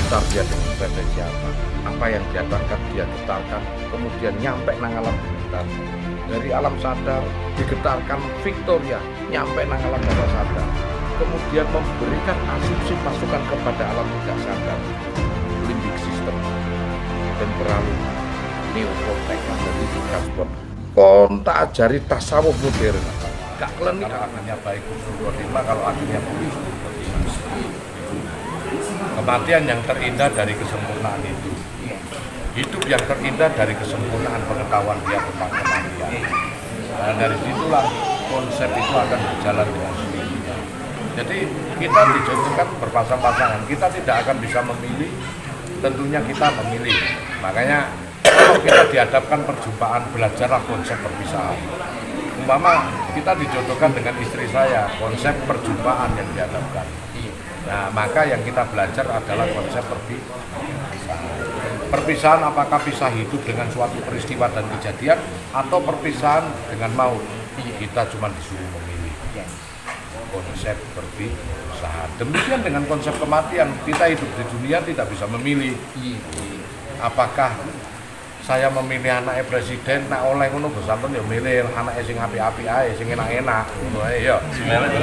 daftar dia dengan preferensi apa yang dia tangkap dia getarkan, kemudian nyampe nang alam sekitar. Dari alam sadar digetarkan Victoria nyampe nang alam bawah sadar, kemudian memberikan asumsi masukan kepada alam tidak sadar, limbic system, temporal neokortex dari transport. Kon tak ajari tasawuf modern, gak klenik. Kalau akhirnya baik usul khotimah, kalau akhirnya buruk usul khotimah. Kematian yang terindah dari kesempurnaan itu, hidup yang terindah dari kesempurnaan pengetahuan dia tentang kematian. Dan dari situlah konsep itu akan berjalan dengan sendirinya. Jadi kita dijodohkan berpasang-pasangan, kita tidak akan bisa memilih, tentunya kita memilih. Makanya kalau kita dihadapkan perjumpaan, belajarlah konsep perpisahan. Umpama kita dijodohkan dengan istri saya, konsep perjumpaan yang dihadapkan. Nah, maka yang kita belajar adalah konsep perpisahan. Perpisahan apakah pisah hidup dengan suatu peristiwa dan kejadian atau perpisahan dengan maut? Kita cuma disuruh memilih. Konsep perpisahan. Demikian dengan konsep kematian, kita hidup di dunia tidak bisa memilih. Apakah saya memilih anaknya presiden, nak oleh ngono besanten ya milih anaknya sing apik-apik ae, sing enak-enak ngono ae ya.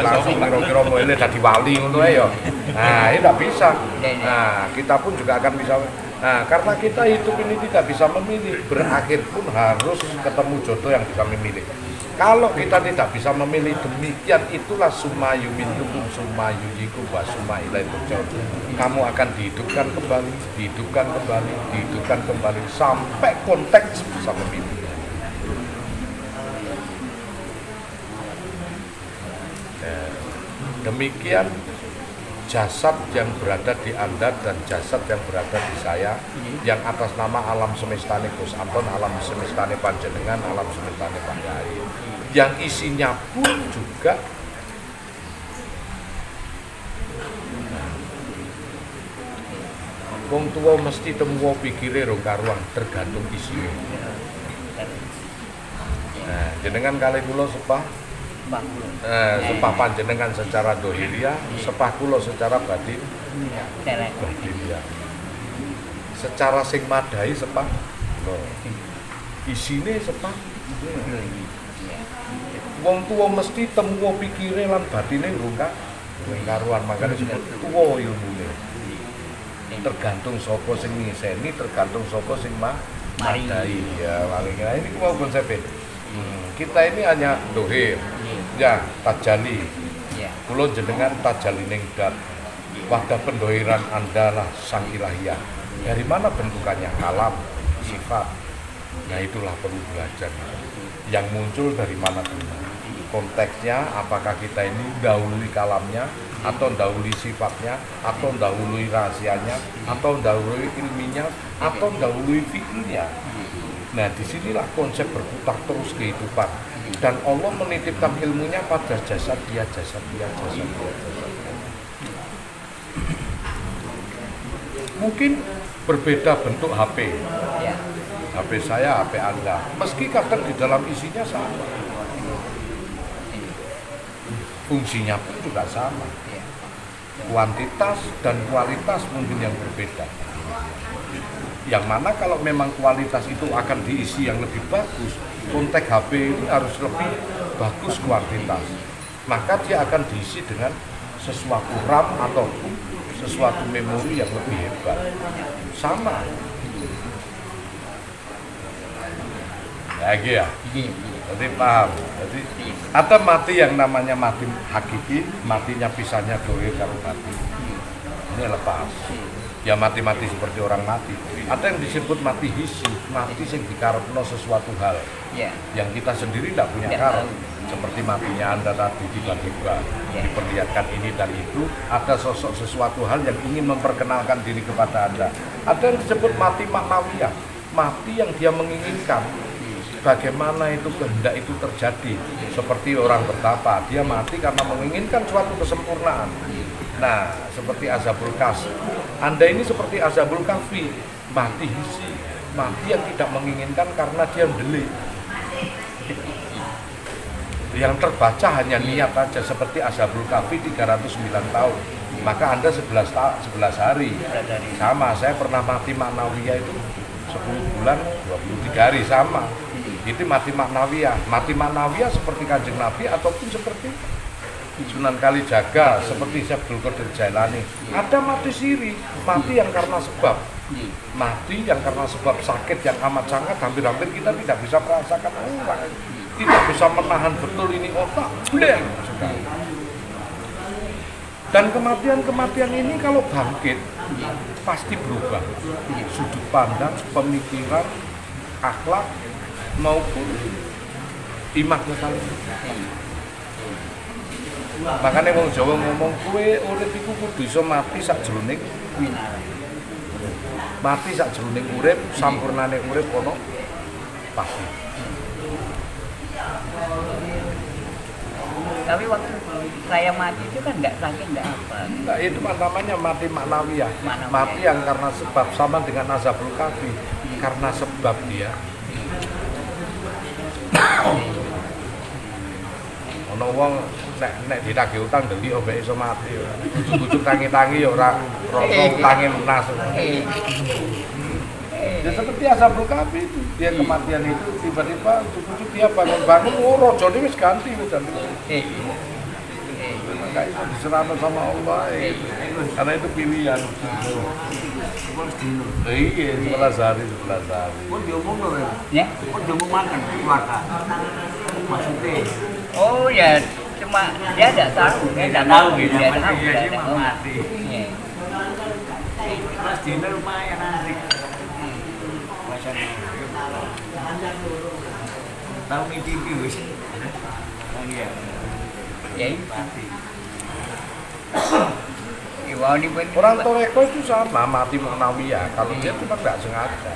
Langsung kira-kira milih dadi wali ngono ae ya. Nah, ini tidak bisa. Nah, kita pun juga akan bisa. Nah, karena kita hidup ini tidak bisa memilih, berakhir pun harus ketemu jodoh yang bisa memilih. Kalau kita tidak bisa memilih, demikian itulah sumayu mintukum sumayu jiku wa sumailah turja'un. Kamu akan dihidupkan kembali, dihidupkan kembali, dihidupkan kembali sampai konteks bisa memilih. Demikian jasad yang berada di Anda dan jasad yang berada di saya, yang atas nama alam semestane Gus Anton, alam semestane Panjenengan, alam semestane Pak Yai, yang isinya pun juga wong tua mesti temu pikire rong karuan, tergantung isinya. Nah, jenengan kali kula sepah sepah panjenengan secara dohiria, sepah kula secara batin ya. Secara sing madai sepah isine sepah wong tua mesti temu pikire lan batine rungkak karuan, makanya disebut tuwa ilmune. Tergantung sapa sing ngiseni, tergantung sapa sing madai ya. Paling ini mau konsepnya. Kita ini hanya dohir, ya tajali. Kula jenengan tajali ning dat. Wadah pendohiran Anda lah sang ilahiyah. Dari mana bentukannya? Kalam, sifat. Nah, itulah perlu belajar. Yang muncul dari mana dulu? Konteksnya, apakah kita ini dahului kalamnya, atau dahului sifatnya, atau dahului rahasianya, atau dahului ilminya, atau dahului fikirnya. Nah, disinilah konsep berputar terus kehidupan. Dan Allah menitipkan ilmunya pada jasad dia, jasad dia, jasad dia, jasad dia. Mungkin berbeda bentuk HP. HP saya, HP Anda. Meski kadang di dalam isinya sama. Fungsinya pun juga sama. Kuantitas dan kualitas mungkin yang berbeda. Yang mana kalau memang kualitas itu akan diisi yang lebih bagus, konteks HP ini harus lebih bagus kuantitas. Maka dia akan diisi dengan sesuatu RAM ataupun sesuatu memori yang lebih hebat. Sama. Lagi ya? Jadi paham. Jadi ada mati yang namanya mati hakiki, matinya pisahnya dohir karo mati. Ini lepas. Ya mati-mati seperti orang mati. Ada yang disebut mati hisi, mati yang dikarepno sesuatu hal yang kita sendiri tidak punya karep. Seperti matinya Anda tadi tiba-tiba diperlihatkan ini dan itu, ada sosok sesuatu hal yang ingin memperkenalkan diri kepada Anda. Ada yang disebut mati maknawiyah, mati yang dia menginginkan. Bagaimana itu kehendak itu terjadi, seperti orang bertapa, dia mati karena menginginkan suatu kesempurnaan. Nah, seperti Azabul Kahfi, Anda ini seperti Azabul Kahfi, mati hisi, mati yang tidak menginginkan karena dia mendelik. Yang terbaca hanya niat aja, seperti Azabul Kahfi 309 tahun. maka Anda 11 hari. Sama, saya pernah mati maknawiyah itu 10 bulan 23 hari sama. Itu mati maknawiyah. Mati maknawiyah seperti Kanjeng Nabi ataupun seperti Sunan Kalijaga, seperti Syekh Abdul Qadir Jailani. Ada mati siri, mati yang karena sebab. Mati yang karena sebab sakit yang amat sangat, hampir-hampir kita tidak bisa merasakan orang. Tidak bisa menahan betul ini otak, bleng sekali. Dan kematian-kematian ini kalau bangkit, pasti berubah. Sudut pandang, pemikiran, akhlak, maupun imaknya kali. Makanya wong Jawa ngomong kowe urip iku kudu iso mati sakjroning mati sakjroning urip, sampurnane urip ana pasti. Tapi waktu saya mati itu kan nggak sakit, nggak apa. Nah, itu namanya mati maknawiyah. Mati yang karena sebab, sama dengan azabul kabri. Karena sebab dia. Ono wong nek ditagih utang deli obek iso mati. Ujuk-ujuk tangi-tangi ya ora rasa utange lunas. Ya seperti azabul kabri itu, dia kematian itu tiba-tiba ujuk-ujuk dia bangun-bangun, rajane wis ganti udan. Maka itu diserahkan sama Allah, karena itu pilihan. Iya, 11 hari. Kok diomong loh ya? Kok diomong makan keluarga? Maksudnya? Oh ya, cuma dia tidak tahu, dia tidak tahu, dia tahu mati. Mas Dina lumayan asik. Tahu nih TV wis. Iya. Ya mati. Orang toreko itu sama mati maknawiyah kalau dia cuma nggak sengaja.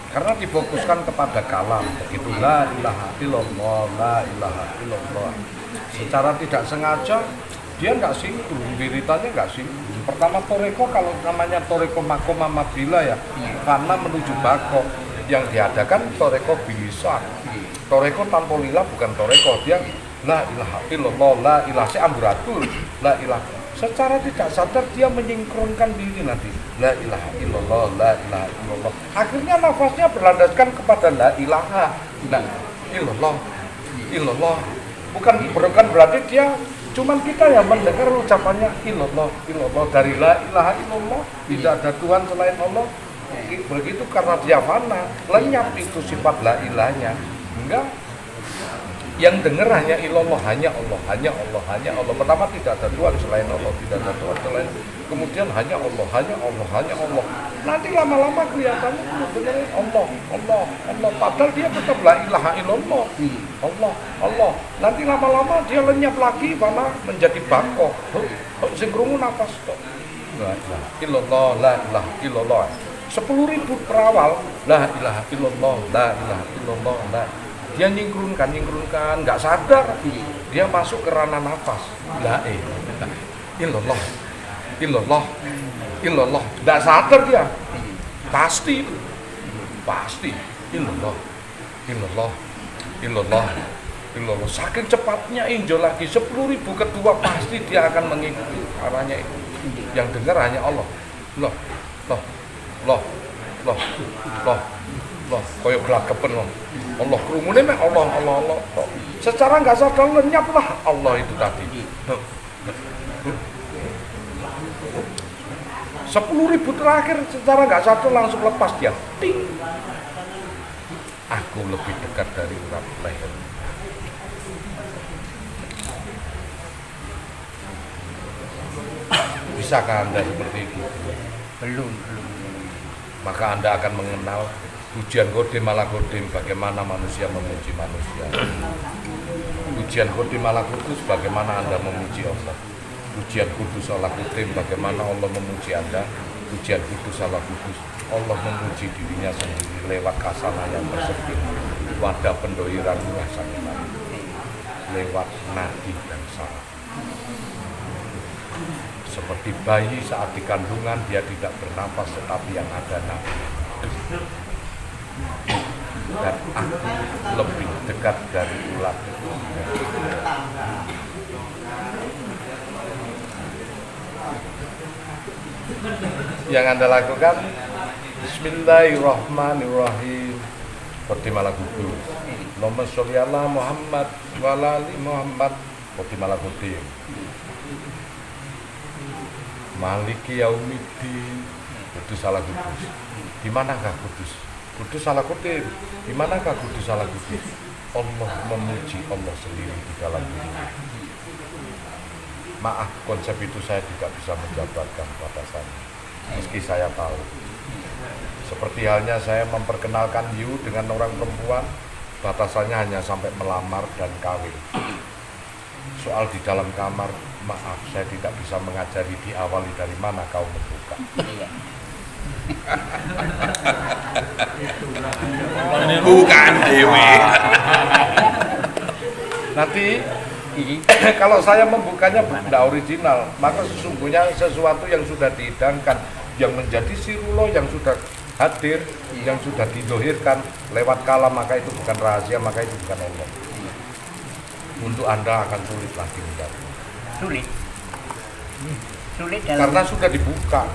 Karena difokuskan kepada kalam, begitu la ilaha illallah, la ilaha illallah. Secara tidak sengaja dia nggak sinkron, beritanya nggak sinkron. Pertama toreko, kalau namanya toreko makom amabila ya, karena menuju bako yang diadakan toreko bilisan. Toreko tanpa lillah bukan toreko, dia la ilaha illallah, la ilaha seamburatul, la ilaha. Secara tidak sadar dia menyingkronkan diri nanti, la ilaha illallah, la ilaha illallah. Akhirnya nafasnya berlandaskan kepada la ilaha, la illallah. Bukan berarti dia, cuman kita yang mendengar ucapannya illallah dari la ilaha illallah, tidak ada Tuhan selain Allah. Begitu karena dia fana, lenyap itu sifat la ilahnya. Enggak. Yang dengar hanya illallah, hanya Allah. Pertama tidak ada Tuhan selain Allah, tidak ada Tuhan selain. Kemudian hanya Allah. Nanti lama-lama kelihatannya dengerin Allah. Padahal dia tetap la ilaha illallah. Allah. Nanti lama-lama dia lenyap lagi, karena menjadi bako. Sing krungu nafas kok. La ilaha illallah. 10.000 perawal la ilaha illallah. Dia nyingkrunkan, nggak sadar dia masuk ke ranah nafas. La illallah, nggak sadar dia. Pasti illallah. Saking cepatnya injil lagi 10.000 kedua pasti dia akan mengikuti arahnya itu. Yang dengar hanya Allah. Loh. Koyo glagapen loh. Allah krungune mek Allah. Secara enggak sadar lenyaplah Allah itu tadi. 10.000 terakhir secara enggak sadar langsung lepas dia. Ting. Aku lebih dekat dari urat leher. Bisakah Anda seperti itu? Belum. Maka Anda akan mengenal ujian kodim ala kodim, bagaimana manusia memuji manusia. Ujian kodim ala kudus, bagaimana Anda memuji Allah. Ujian kudus ala kodim, bagaimana Allah memuji Anda. Ujian kudus ala kudus, Allah memuji dirinya sendiri lewat kasana yang bersepit, wadah pendoiran murah sakit, lewat nadi dan saraf. Seperti bayi saat di kandungan dia tidak bernafas, tetapi yang ada nafas. Dan aku lebih dekat dari ulat. Yang Anda lakukan Bismillahirrahmanirrahim seperti malah kudus. Allahumma sholli ala Muhammad wa ala ali Muhammad seperti malah kudus. Maliki yaumiddin kudus ala kudus. Di manakah kudus? Kudus ala kudus. Di manakah kudus ala kudus? Allah memuji Allah sendiri di dalam dirinya. Maaf, konsep itu saya tidak bisa menjabarkan batasannya. Meski saya tahu. Seperti halnya saya memperkenalkan you dengan orang perempuan, batasannya hanya sampai melamar dan kawin. Soal di dalam kamar, maaf, saya tidak bisa mengajari diawali dari mana kau membuka. Bukan Dewi. Nanti kalau saya membukanya tidak original, maka sesungguhnya sesuatu yang sudah dihidangkan, yang menjadi sirullah yang sudah hadir, yang sudah didohirkan lewat kalam, maka itu bukan rahasia, maka itu bukan Allah. Untuk Anda akan sulit lagi menjadi. Sulit dalam... Karena sudah dibuka.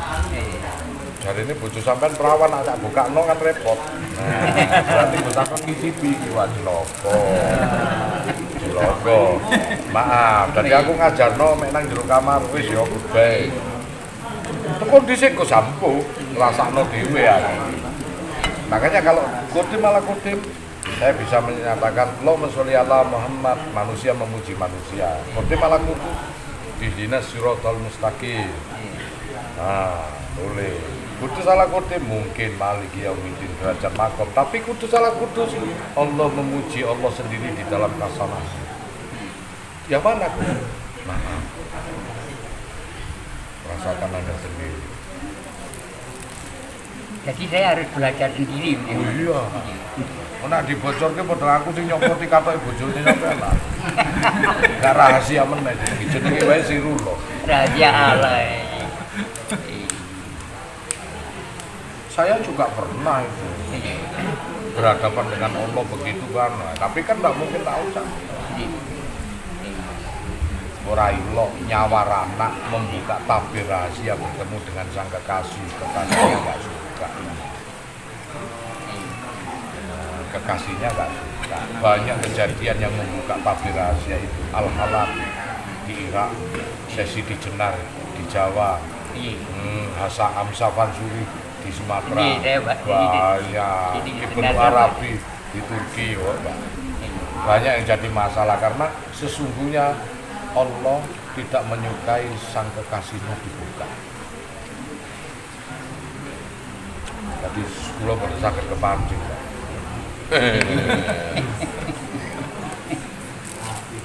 Jadi ini bojo sampean perawan agak buka no kan repot. Nah, berarti bosan kan ngicipi kiwa ciloko. Ciloko. Maaf, tadi aku ngajarno mek nang jero kamar wis ya goodbye. Teko dhisik kok sampo, ngrasakno dhewe ya. Makanya kalau kodim ala kodim, saya bisa menyatakan Allahumma sholli ala Muhammad, manusia memuji manusia. Kodim ala kodim, ihdinas siratal mustaqim. Nah, boleh. Kudus ala kudus mungkin maliki yaumiddin derajat makom, tapi kudus ala kudus Allah memuji Allah sendiri di dalam kasanah. Yang mana? Maaf, rasakan Anda sendiri. Jadi saya harus belajar sendiri. Oh iya. Nek dibocorke padha aku sing nyopoti katoke bojone sampean lah. Gak rahasia meneh jenenge wae sirullah. Rahasia Allah. Saya juga pernah itu berhadapan dengan Allah begitu kan, tapi kan nggak mungkin tak usah. Ora ilok nyawarana membuka tabir rahasia bertemu dengan sang kekasih nggak suka. Kekasihnya nggak suka. Banyak kejadian yang membuka tabir rahasia itu. Al-Halak di Irak, Sesi di Jenar di Jawa, Hasa Amsafan Suri di Sumatera, banyak Ibnu Arabi di Turki, banyak yang jadi masalah karena sesungguhnya Allah tidak menyukai sang kekasihnya dibuka. Jadi sekolah pada sakit kepancing.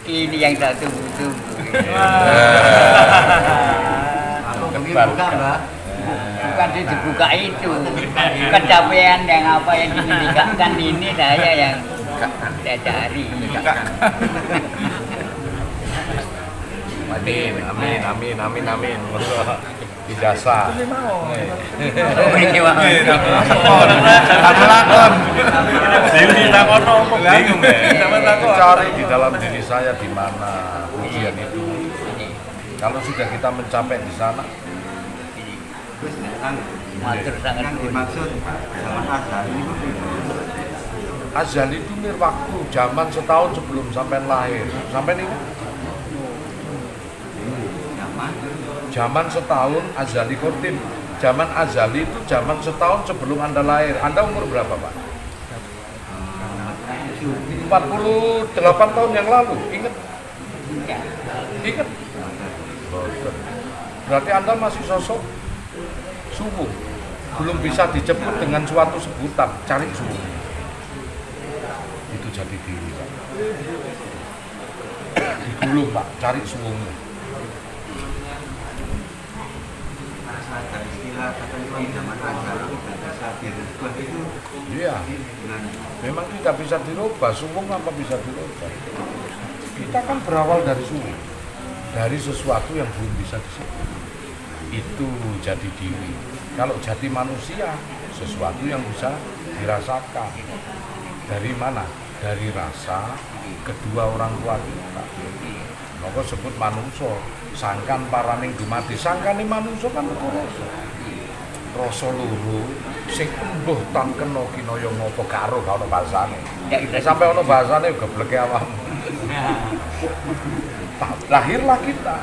Ini yang tak tunggu-tunggu. Bukan dibuka itu, kecapean yang apa yang dimiliki ini saya yang saya cari. Amin. Ijazah. Cari di dalam diri saya di mana ujian itu. Kalau sudah kita mencapai di sana, Matur sangat dimaksud zaman azali itu azali itu waktu zaman setahun sebelum sampai lahir. Sampai ini zaman setahun azali kotim. Zaman azali itu zaman setahun sebelum Anda lahir. Anda umur berapa, Pak? 48 tahun yang lalu. Ingat? Berarti Anda masih sosok subuh, belum bisa dijemput dengan suatu sebutan, cari subuh. Itu jadi diri, Pak. Digulung, Pak, cari subuhmu. ada istilah katanya zaman azali tidak bisa dirubah itu. Iya, memang tidak bisa dirubah, subuh apa bisa dirubah? Kita kan berawal dari subuh, dari sesuatu yang belum bisa disebut. Itu jadi diri. Kalau jadi manusia, sesuatu yang bisa dirasakan. Dari mana? Dari rasa kedua orang tua kita. Maka sebut manungsa, sangkan paraning dumadi. Sangkane manungsa kan rasa. Rasa loro sing embuh tan kena kinaya ngapa karo gak ono bahasane. Ya itu Sampai ono bahasane gebleke awakmu. Lahirlah kita.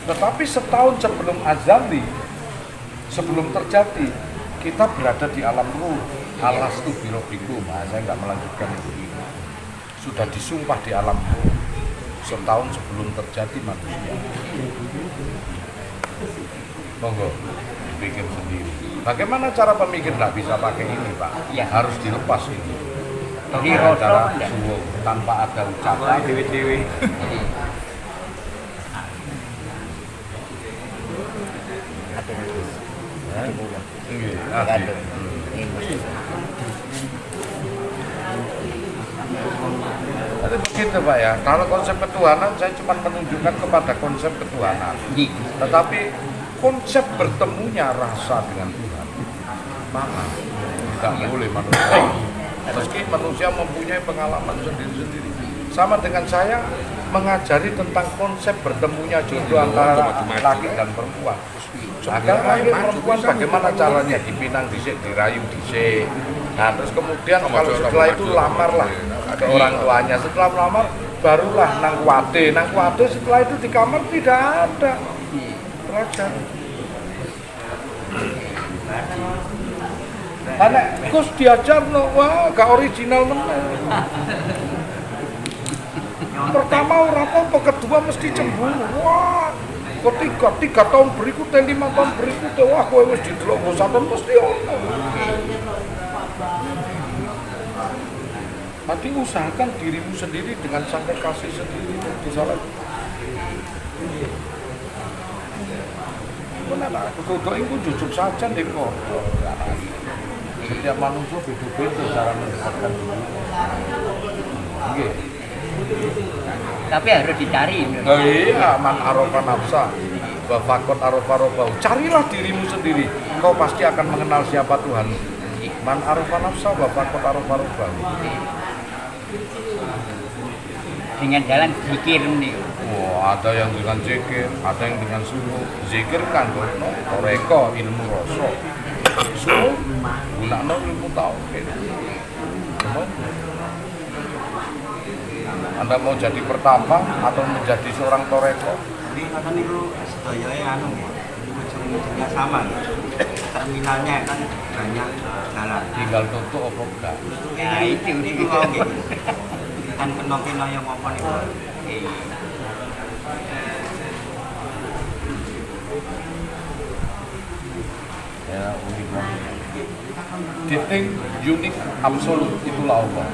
Tetapi setahun sebelum azali, sebelum terjadi, kita berada di alam ruh. Alastu birobikum. Saya nggak melanjutkan itu. Sudah disumpah di alam ruh. Setahun sebelum terjadi manusia. Monggo, bikin sendiri. Bagaimana cara pemikir nggak bisa pakai ini, Pak? Ya. Harus dilepas ini. Jadi rasa Cara enggak? suwung, tanpa ada ucapan. dewe-dewe. Nggih, Aduh. Jadi begitu Pak ya, kalau konsep ketuhanan saya cuma menunjukkan kepada konsep ketuhanan. Iya. Tetapi konsep bertemunya rasa dengan Tuhan, maka tidak boleh manusia. Meski manusia mempunyai pengalaman sendiri-sendiri. Sama dengan saya mengajari tentang konsep bertemunya jodoh antara laki dan perempuan. Agar laki perempuan bagaimana caranya dipinang dhisik, dirayu dhisik. Nah, terus kemudian kalau setelah itu lamarlah ke orang tuanya. Setelah melamar barulah nang kuwate. Nang kuwate setelah itu di kamar tidak ada. Pelajar. Karena Gus diajar no, wah gak original meneh. Pertama orang apa, kedua mesti cemburu. Wah, tiga tahun berikutnya, 5 tahun berikutnya, wah kowe wis didelok bosan mesti ono. Nanti usahakan dirimu sendiri dengan sampai kasih sendiri di salat. Benar, kudu itu jujur saja deh kok. Setiap manusia beda-beda cara mendekatkan diri. Nggih. Tapi harus dicari. Nah, iya, man arofa nafsa, wa faqat arofa robbah. Carilah dirimu sendiri. Kau pasti akan mengenal siapa Tuhan. Man arofa nafsa, wa faqat arofa robbah. Dengan jalan zikir nih. Oh, ada yang dengan zikir, ada yang dengan suruh. Zikir kan toreko, ilmu rasa. Suruh gunakno ilmu tauhid. Anda mau jadi pertapa atau menjadi seorang toreko? Jadi kata niku sedaya anu ujung-ujungnya sama. Terminalnya kan banyak jalan. Tinggal tutup apa enggak? Nah itu niku kok nggih. Kan kena yang apa niku. Ya, unik banget. Titik unik absolut itulah Allah.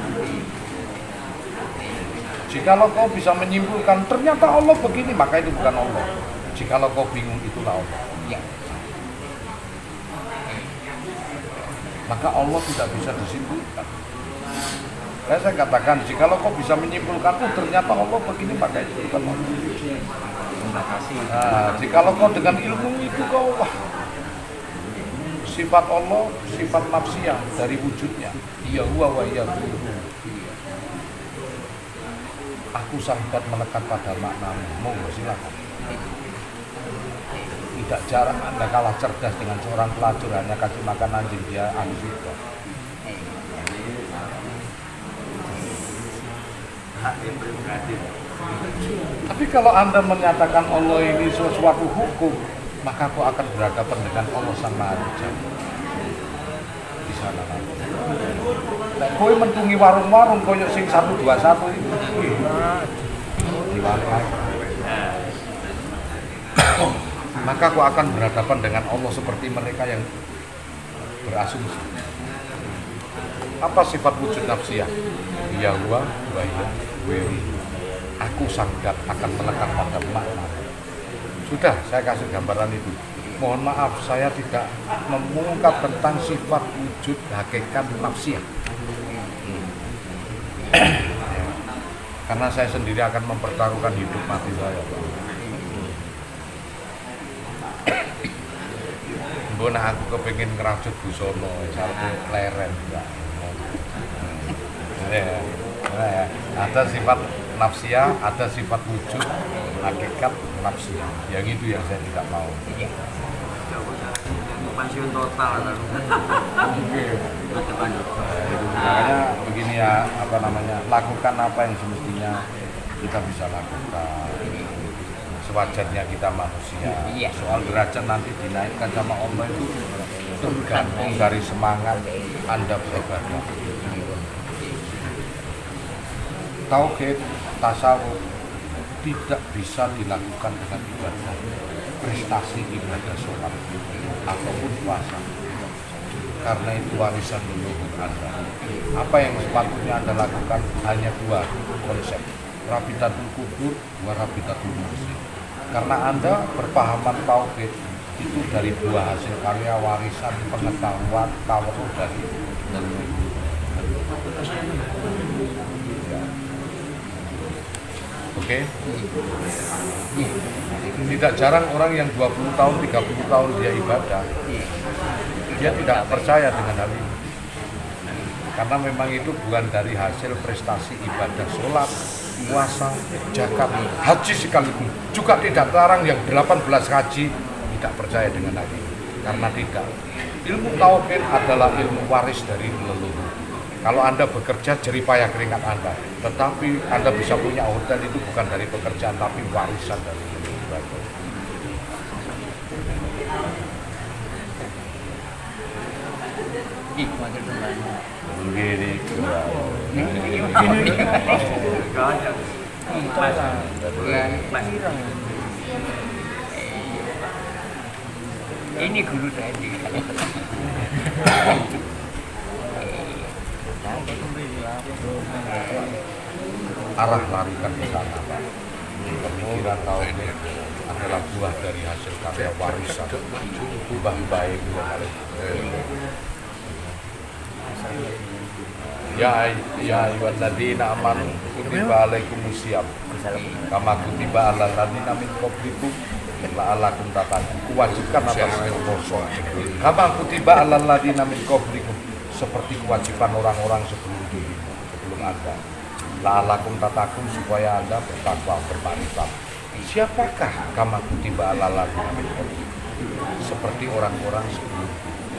Jikalau kau bisa menyimpulkan ternyata Allah begini, maka itu bukan Allah. Jikalau kau bingung, itulah Allah. ya. Maka Allah tidak bisa disimpulkan. Saya katakan, jikalau kau bisa menyimpulkan, ternyata Allah begini, maka itu bukan Allah. Terima kasih. Nah, jikalau kau dengan ilmu itu kau wah, sifat Allah, sifat nafsiyah dari wujudnya. Iya huwa wa iya hu. Aku sahabat melekat pada maknamu. Monggo silakan. Tidak jarang Anda kalah cerdas dengan seorang pelacur hanya kasih makan anjing dia anu itu. Tapi kalau Anda menyatakan Allah ini sesuatu hukum, maka kau akan berhadapan dengan Allah Sang Maha Esa. Di sana nanti. Kowe mentungi warung-warung koyo sing 121 iki. Di warung. Maka kau akan berhadapan dengan Allah seperti mereka yang berasumsi. Apa sifat wujud nafsiyah? Ya huwa wa ya weri. Aku sanggat akan melekat pada makna. Sudah, saya kasih gambaran itu. Mohon maaf, saya tidak mengungkap tentang sifat wujud hakikat nafsiyah. Karena saya sendiri akan mempertaruhkan hidup mati saya. Mbona aku kepengin ngerajut busana, sarpe leren. Ya. Ada sifat nafsiyah, ada sifat wujud. hakikat nafsu. Yang itu yang saya tidak mau. Iya. Pensiun total kan. Depan. Makanya begini ya, lakukan apa yang semestinya kita bisa lakukan. Sewajarnya kita manusia. Iya. Soal derajat nanti dinaikkan sama Allah itu tergantung dari semangat Anda beribadah. Tauhid, tasawuf tidak bisa dilakukan dengan ibadah, prestasi ibadah sholat ataupun puasa, karena itu warisan leluhur Anda. Apa yang sepatutnya Anda lakukan hanya dua konsep, rabitatul kubur, rabitatul muslim. Karena Anda berpahaman tauhid itu dari dua hasil karya warisan pengetahuan tawarruf dari leluhur. Oke? Tidak jarang orang yang 20 tahun, 30 tahun dia ibadah, dia tidak percaya dengan hal ini. Karena memang itu bukan dari hasil prestasi ibadah sholat, puasa, zakat, haji sekalipun. Juga tidak larang yang 18 haji tidak percaya dengan hal ini. Karena tidak. Ilmu tauhid adalah ilmu waris dari leluhur. Kalau Anda bekerja jeripayah keringat Anda, tetapi Anda bisa punya hotel itu bukan dari pekerjaan tapi warisan dari leluhur. Begini ini guru saya juga. arah larikan ke sana, Pak. Pemikiran tauhid adalah buah dari hasil karya warisan Mbah baik ya ayyuhal ladzina amanu kutiba alaikumusiyam kama kutiba alal ladzina min qablikum la'allakum tattaqun. Kewajiban atas puasa kama kutiba alal ladzina min qablikum, seperti kewajiban orang-orang sebelum Anda. La'allakum tattaqun, supaya Anda bertakwa, bermakrifat. Siapakah kama kutiba alal ladzina min qablikum? Seperti orang-orang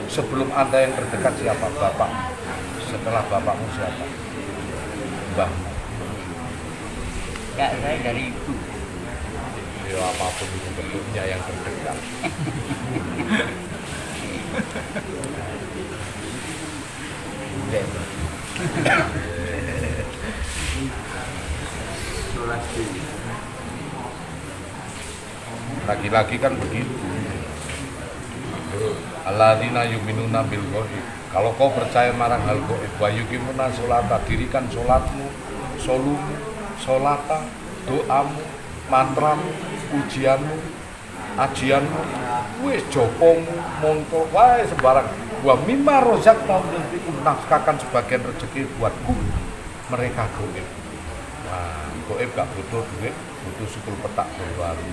sebelum Anda yang terdekat siapa? Bapak. Setelah bapakmu siapa? Mbahmu. Ya, saya dari ibu. Ya apapun itu bentuknya yang terdekat. Lagi-lagi kan begitu. Alladzina yu'minuna bil ghaib. Kalau kau percaya marang hal gaib, wa yuqimuna sholata, dirikan sholatmu, solumu, sholata, doamu, mantramu, ujianmu, ajianmu, wis jopomu, mongko wae sembarang. Wa mimma rozaqnahum yunfiqun, nafkahkan sebagian rezeki buatku. Mereka gaib. Nah, gaib gak butuh duit, butuh sukul petak baru.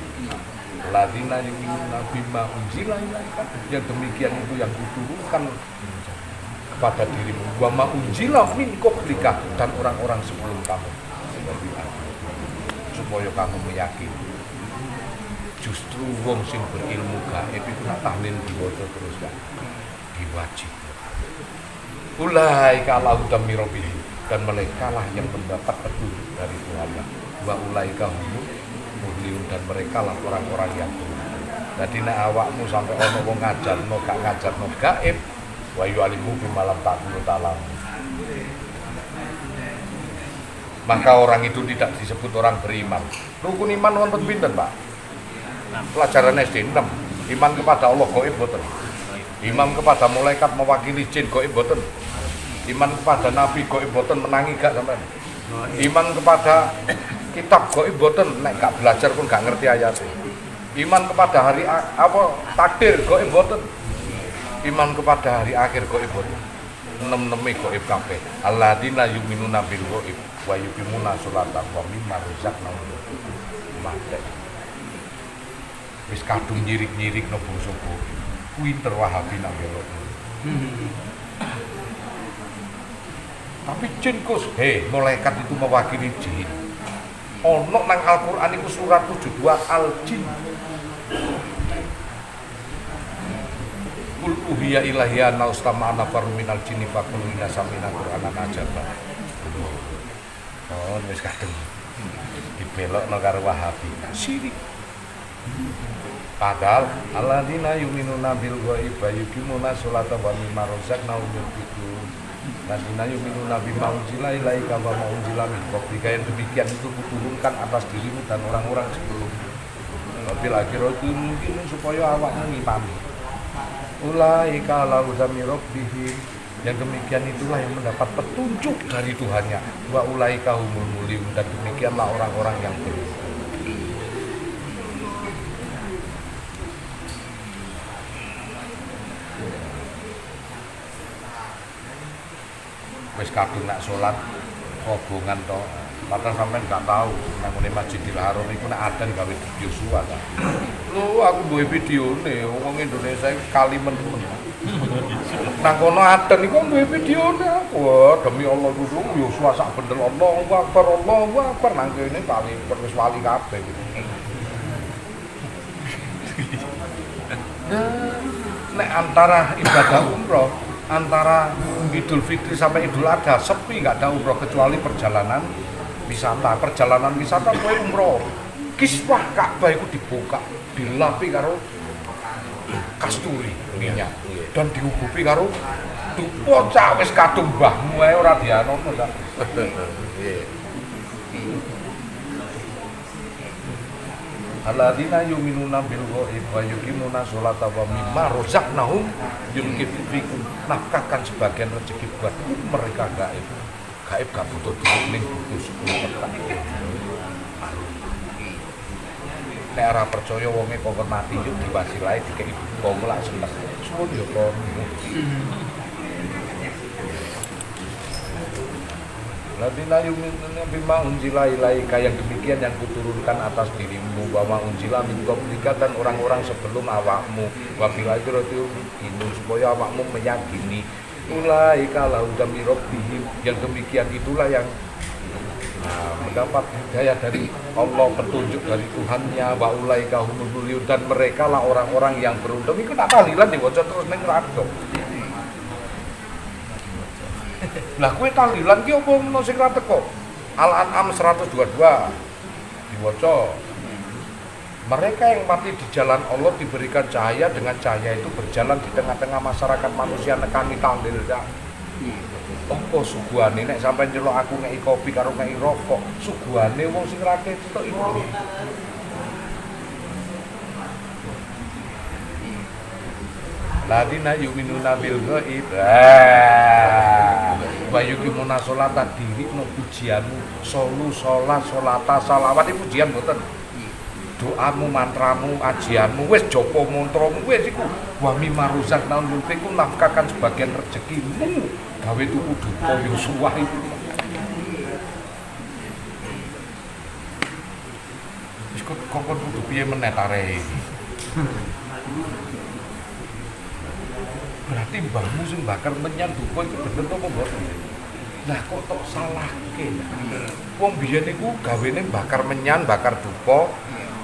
Ladzina yu'minuna bima unzila ilaika, yang demikian itu yang kuturunkan pada dirimu, wa ma unzila min qablika, dan orang-orang sebelum kamu, seperti aku, supaya kamu meyakini. Justru wong sing berilmu gaib itu nak tahlil diwaca terus kan diwajib. Ulaika ala hudam min rabbihim, dan mereka lah yang mendapat petunjuk dari Tuhannya. Wa ulaika humul muhlihun, dan mereka lah orang-orang yang beruntung. Jadi nek awakmu sampai ono wong ngajarno gak ngajarno gaib, wa yu'alimu bima lam takunu ta'lam, maka orang itu tidak disebut orang beriman. Rukun iman wonten pinten, Pak? Pelajaran SD 6. Iman kepada Allah gaib boten. Iman kepada malaikat mewakili jin gaib boten. Iman kepada nabi gaib boten, menangi gak sampean. Iman kepada kitab gaib boten, nek gak belajar pun gak ngerti ayatnya. Iman kepada hari takdir gaib boten. Iman kepada hari akhir gaib boten. 6 gaib kabeh. Alladzina yu'minuna bil ghaib wa yuqimuna sholata wa mimma razaqnahum yunfiqun. Wis kadung nyirik-nyirik no bangsa kuwi terwahabi nang belok. Tapi jin kus, malaikat itu mewakili jin. Ono nang Al-Qur'an iku surat 72 Al-Jin. Qul uhiya ilaiya anna ustama'ana farum minal jinni faqulu inna sami'na qur'anan ajaba. Oh, wis kadung. Dibelokno karo Wahabi. Sirik. Padahal alladzina yu'minuna bil ghaibi wa yuqimuna sholata wa mimma razaqnahum yunfiqun. Alladzina yu'minuna bima unzila ilaika wa ma unzila min qablika, yang demikian itu kuturunkan atas dirimu dan orang-orang sebelum. Bil akhirati mungkin supaya awakmu ngimani. Ulaika ala hudami rabbihim, yang demikian itulah yang mendapat petunjuk dari Tuhannya. Wa ulaika humul muliyun, dan demikianlah orang-orang yang beruntung. Wis kadung nak salat kobongan to. Padahal sampean gak tahu nang ngene Masjidil Haram iku nek adan gawe video suwa ta. Lho aku duwe videone wong Indonesia kali men-men. Nang kono adan iku duwe videone aku. Demi Allah kudu yo suwa sak bener Allahu Akbar nang kene kali wis wali kabeh gitu. Nek antara ibadah umroh antara Idul Fitri sampai Idul Adha sepi, nggak ada umroh kecuali perjalanan wisata. Perjalanan wisata kowe umroh, kiswah Ka'bah itu dibuka, dilapi karo kasturi minyak dan diubupi karo dupo cak wis kadung mbahmu ae ora dianono ta. Alladzina yu'minuna bil ghaibi wa yuqimuna sholata wa mimma razaqnahum yunfiqun, nafkahkan sebagian rezeki buat mereka gaib. Gaib gak butuh duit ning butuh 10 petak. Nek ora percaya wonge kok mati yo diwasilahi dikeki wong lak seneng. Suwun yo kon. Alladzina yu'minuna bima unzila ilaika, yang demikian yang kuturunkan atas dirimu, wa ma unzila min qablika, dan orang-orang sebelum awakmu, wa bil akhirati yuqinun, supaya awakmu meyakini. Ulaika lahum min rabbihim, yang demikian itulah yang mendapat hidayah dari Allah, petunjuk dari Tuhannya. Wa ulaika humul muliyun, dan mereka lah orang-orang yang beruntung. Iku tak tahlilan diwaca terus ning radio. Lah kowe tahlilan ki opo ono sing ra teko? Al-An'am 122 diwaca. Mereka yang mati di jalan Allah diberikan cahaya, dengan cahaya itu berjalan di tengah-tengah masyarakat manusia, nekani tahlil ya. Opo suguhane nek sampean nyelok aku ngeki kopi karo ngeki rokok, suguhane wong sing ra ketok iku. Ladina yu'minuna bil ghaib wa yuqimuna sholata, dirikno pujianmu, sholata salawat iki pujian mboten. Doamu, mantramu, ajianmu, wis japa mantramu wis iku. Wa mimma razaqnahum yunfiqun, nafkahkan sebagian rezekimu gawe tuku dupa Yosua itu. Wis kok kudu piye meneh tarehe. Berarti mbahmu sing bakar menyan dupa itu bener apa mboten? Lah kok tok salahke. Wong biyen niku gawene bakar menyan, bakar dupa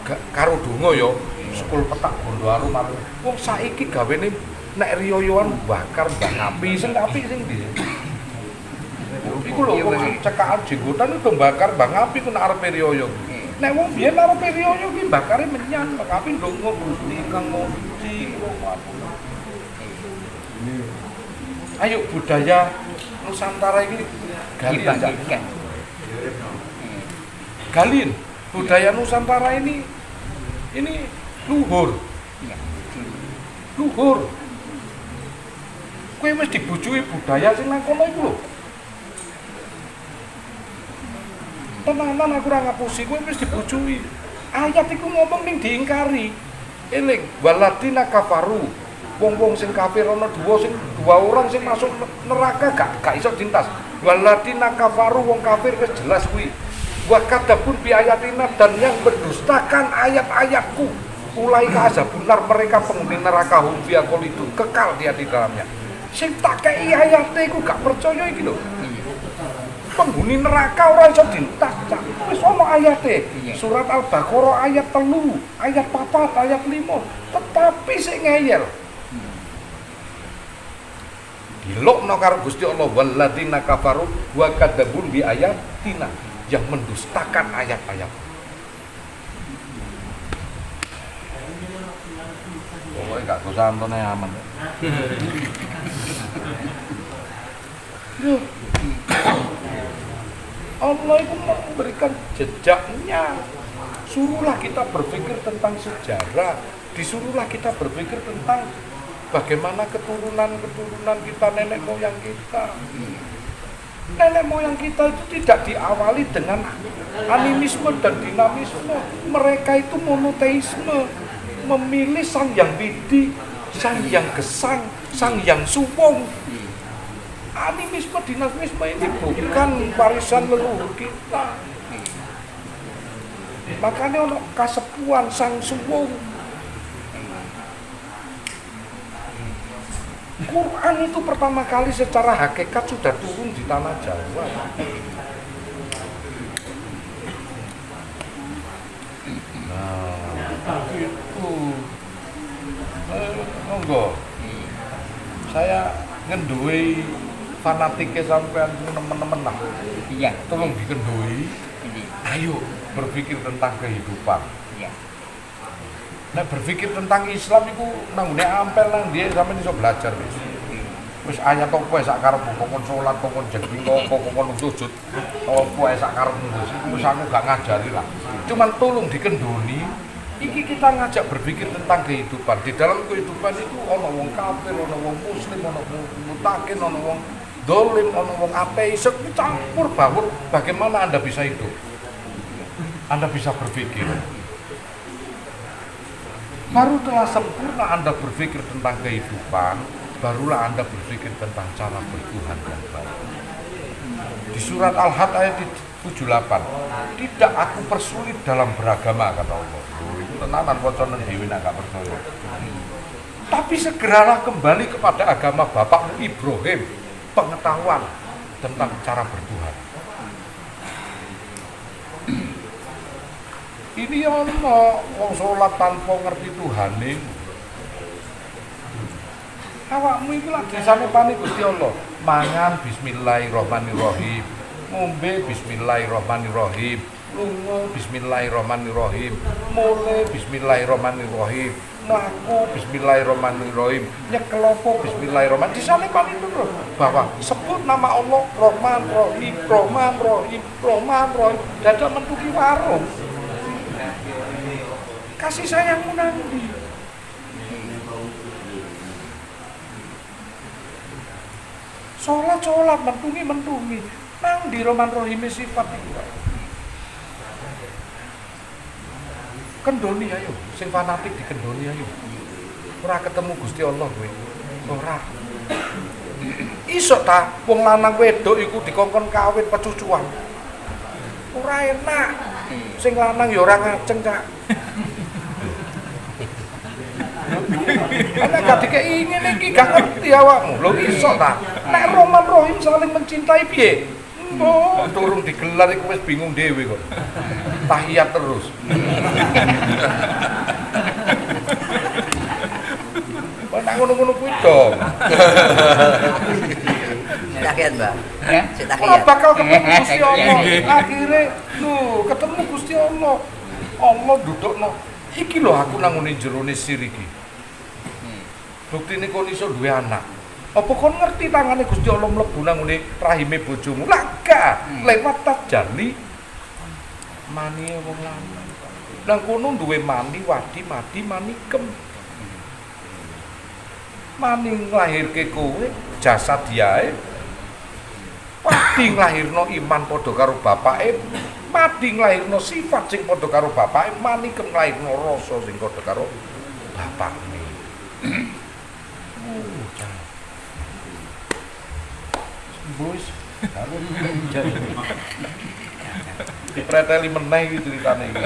karo donga ya, 10 petak bondo arum. Wong saiki gawene nek riyoyoan bakar mbah api, sing api sing ndi? Iku lho wong cekakan jenggotan itu bakar mbah api ku nek arepe riyoyo. Nek wong biyen arepe riyoyo ki bakare menyan, mbah api ndonga Gusti kang muji ayo budaya Nusantara ini galin, galin budaya Nusantara ini luhur. Kowe mesti dibujui budaya sing nang kono iku lho. Tenanan aku ora ngapusi, kowe mesti dibujui. Ayat iku ngomong ning diingkari. Eling waladina kafaru. Wong-wong sing kafir ana dua orang sing masuk neraka gak iso dintas. Waladina kafaru, wong kafir wis jelas kuwi. Wa kadzabun bi ayatina, dan yang mendustakan ayat-ayatku. Ulai kazabunar, mereka penghuni neraka hum fiha khalidun, kekal dia di dalamnya. Sing tak kei ayate iku gak percaya iki lho. Penghuni neraka ora iso dintas, Cak. Wis ono ayate. Iya. Surat Al-Baqarah ayat 3, ayat 4, ayat 5. Tetapi sik ngeyel. Dilokno karo Gusti Allah walladzina kafaru wa kadzabun bi ayatina, yang mendustakan ayat-ayat. Pokoknya gak usah antone aman. Loh. Allah itu memberikan jejaknya. Suruhlah kita berpikir tentang sejarah, disuruhlah kita berpikir tentang bagaimana keturunan kita, nenek moyang kita. Nenek moyang kita itu tidak diawali dengan animisme dan dinamisme. Mereka itu monoteisme, memilih sang yang widi, sang yang gesang, sang yang suwung. Animisme, dinamisme ini bukan warisan leluhur kita. Makanya ono kasepuan sang suwung. Quran itu pertama kali secara hakikat sudah turun di tanah Jawa. Nah, itu monggo. Saya ngendui fanatiknya sampean teman-teman lah. Iya. Tolong dikendui. Ayo berpikir tentang kehidupan. Iya. Nah berpikir tentang Islam itu nanggune ampel nang dia sampeyan iso belajar wis. Wis ayat opo sak karepmu, kok salat, kok jengking, kok sujud. Opo sak karepmu wis aku gak ngajari lah. Cuman tolong dikendoni. Iki kita ngajak berpikir tentang kehidupan. Di dalam kehidupan itu ono wong kafir, ono wong muslim, ono wong mutakin, ono wong dolim, ono wong ateis, campur baur. Bagaimana Anda bisa hidup? Anda bisa berpikir. Baru telah sempurna Anda berpikir tentang kehidupan, barulah Anda berpikir tentang cara bertuhan yang baik. Di surat Al-Had ayat 78, tidak aku persulit dalam beragama, kata Allah. Itu tenanan wacanan dewi nak gak percaya. Tapi segeralah kembali kepada agama bapakmu Ibrahim, pengetahuan tentang cara bertuhan. Ini ono wong salat tanpa ngerti Tuhane. Awakmu iki lak disanepani Gusti Allah. Mangan bismillahirrahmanirrahim. Ngombe bismillahirrahmanirrahim. Lunga bismillahirrahmanirrahim. Mulai bismillahirrahmanirrahim. Mlaku bismillahirrahmanirrahim. Nyekelopo bismillahirrahmanirrahim. Disanepani terus bahwa sebut nama Allah Rahman Rahim, Rahman Rahim, Rahman Rahim. Dadak mentuki warung. Kasih sayangmu nanti. Sholat mentungi. Nang di Rahman Rahim sifat itu. Kendoni ayo, sing fanatik dikendoni ayo. Ora ketemu Gusti Allah kowe. Ora. Iso ta wong lanang wedok iku dikongkon kawin pecucuan. Ora enak. Sing lanang ya ora ngajeng, Cak. Ana gak dikeki ngene iki gak ngerti awakmu. Lho iso ta? Nek Rahman Rahim saling mencintai piye? Oh, turun digelar iku wis bingung dhewe kok. Tahiyat terus. Nek ngono-ngono kuwi dong. Tahiyat, Mbak. Ya? Ora bakal ketemu Gusti Allah. Akhire ketemu Gusti Allah. Allah dudukno. Iki lho aku nang ngene jerone sir iki. Buktine kon iso duwe anak. Apa kon ngerti tangane Gusti Allah mlebu nang ngene rahime bojomu? Laga lewat tajalli mani wong lanang. Nang kono duwe mani wadi mati manikem. Mani nglahirke kowe jasad diae. Wadi nglahirno iman padha karo bapake. Mati nglahirno sifat sing padha karo bapake, manikem nglahirno rasa sing padha karo bapakne. Bos, karo dipreteli meneh iki ceritane iki.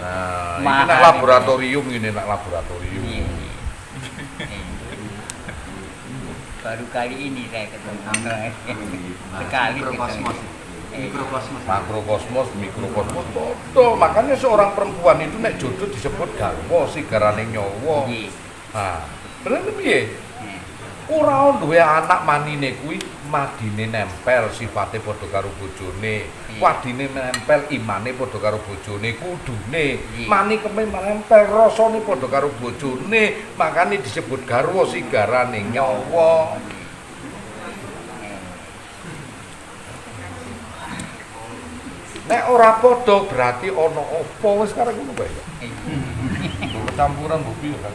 Nah, ini nak laboratorium ini, nak laboratorium. Baru kali ini saya ketemu sekali mikrokosmos. Mikrokosmos. Makrokosmos, mikrokosmos, bodoh. Makanya seorang perempuan itu nek jodoh disebut garwa, sigarane nyawa. Nggih. Nah, bener piye? Ora duwe anak manine kuwi madine nempel sifate padha karo bojone, wadine nempel imane padha karo bojone, kudune mani keme nempel rasane padha karo bojone, makane disebut garwa sigarane nyawa. Nek ora padha berarti ana apa wis karep ngono bae. Campuran bobi ya kan.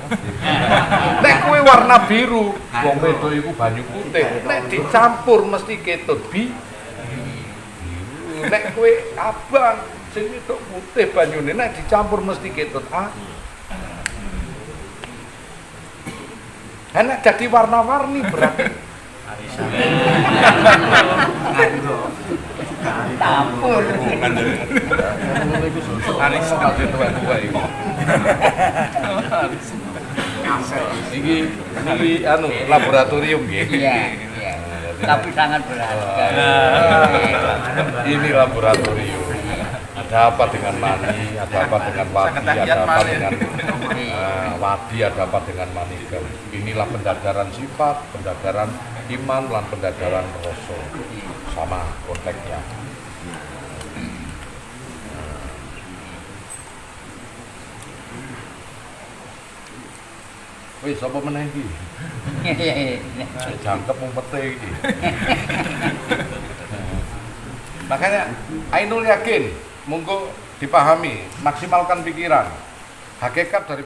Nek kowe warna biru, wong wedok iku banyu putih. Nek dicampur mesti ketut biru. Nek kowe abang, sing wedok putih banyune nek dicampur mesti ketut nek jadi warna-warni berarti Campur. ngono iku alis kabeh tua-tua iku. Iki anu laboratorium nggih. Iya, iya. Tapi sangat berharga. Ini laboratorium. Ada apa dengan mani, ada apa dengan wadi, ada apa dengan wadi, ada apa dengan manigel. Inilah pendadaran sifat, pendadaran iman, lan pendadaran rasa. Sama konteksnya. Wis apa meneh iki? Jangkep umpete iki. Makanya Ainul yakin, monggo dipahami, maksimalkan pikiran. Hakikat dari